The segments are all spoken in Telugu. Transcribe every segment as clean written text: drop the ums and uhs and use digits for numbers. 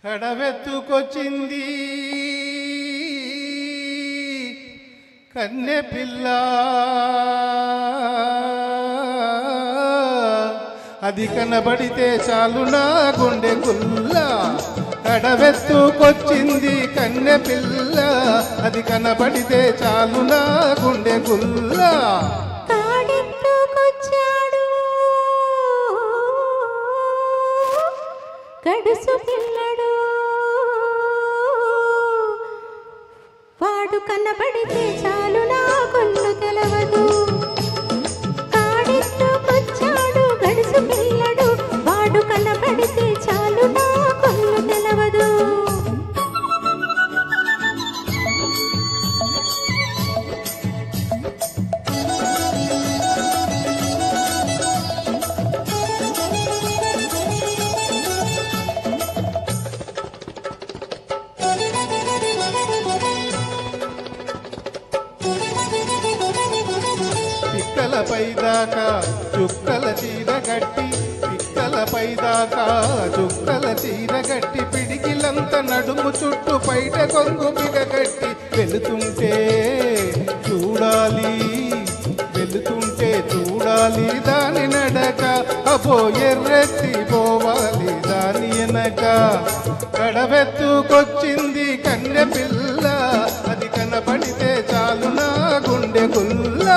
కడవెత్తుకొచ్చింది కన్నె పిల్ల, అది కనబడితే చాలు నా గుండె గుల్ల. కడవెత్తుకొచ్చింది కన్నె పిల్ల, అది కనబడితే చాలు నా గుండె గుల్ల. గడుసు పిల్లడు వాడు కనబడితే చాలు నా కొల్లు తెలవదు. కాడెత్తుకొచ్చాడు గడుసు పిల్లడు, వాడు కనబడితే చాలు నా కొల్లు తెలవదు. పిక్కలపై దాకా చుక్కల చీర గట్టి, పిక్కలపై దాకా చుక్కల చీర గట్టి, పిడికిలంత నడుము చుట్టూ పైట కొంగు బిగగట్టి, వెళుతుంటే చూడాలి వెళుతుంటే చూడాలి దాని నడక, అబో ఎర్రెత్తి పోవాలి దాని వెనక. కడవెత్తుకొచ్చింది కన్నె పిల్ల, అది కనబడితే చాలు నా గుండె గుల్ల.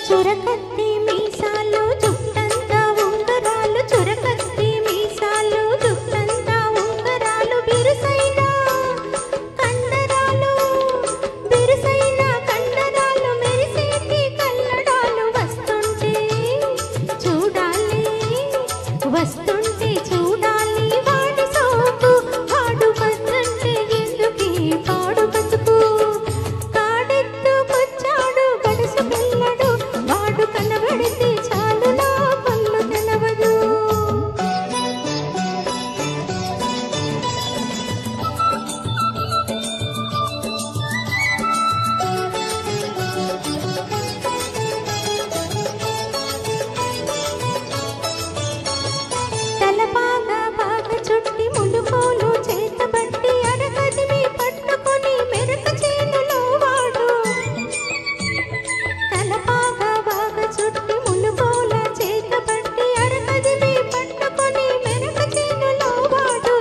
చురకత్తి మీసాలు జుట్టంతా ఉంగరాలు, చురకత్తి మీసాలు జుట్టంతా ఉంగరాలు, బిరుసైన కండరాలు మెరిసేటి కల్లడాలు, వస్తుంటే చూడాలి వాడి సోకు, వాడు వద్దంటే ఎందుకీ పాడు బతుకు. కాడెత్తుకొచ్చాడు గడుసు పిల్లడు, వాడు కనబడితే చాలు నా కొల్లు తెలవదు. తలపాగా బాగా చుట్టి ములుకోలు చేతబట్టి, అరకదిమి పట్టుకొని మెరక చేనులో వాడు. తలపాగా బాగా చుట్టి ములుకోల చేతబట్టి, అరకదిమి పట్టుకొని మెరక చేనులో వాడు.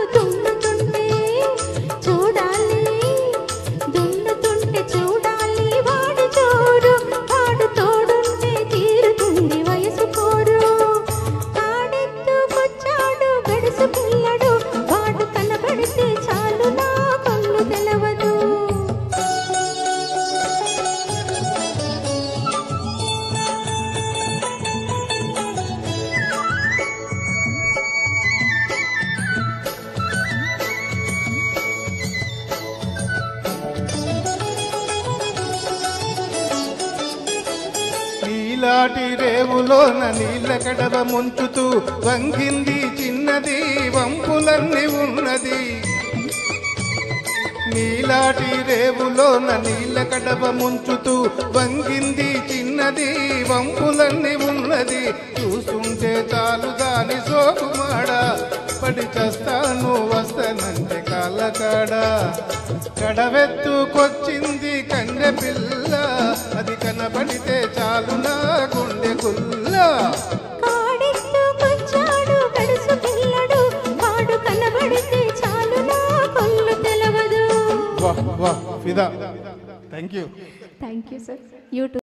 దున్నుతుంటే చూడాలి వాడి జోరు, వాడు తోడుంటే తీరుతుంది వయసు కోరు. కాడెత్తుకొచ్చాడు గడుసు పిల్లడు, వాడు కనబడితే చాలు నా కొల్లు తెలవదు. నీలాటి రేవులోన నీళ్ళ కడవ ముంచుతూ వంగింది చిన్నది, వంపులన్నీ ఉన్నది. నీలాటి రేవులోన నీళ్ళ కడవ ముంచుతూ వంగింది చిన్నది, వంపులన్నీ ఉన్నది. చూస్తుంటే చాలు దాని సోకుమాడ, పడి చస్తాను వస్తానంటే కాలకాడ. కడవెత్తుకొచ్చింది కన్నె పిల్ల, అది కనబడితే చాలు నా గుండె గుల్ల. కాడెత్తుకొచ్చాడు గడుసు పిల్లడు, వాడు కనబడితే చాలు నా కొల్లు తెలవదు. వాహ్ వాహ్ ఫిదా. Thank you sir. యూట్యూబ్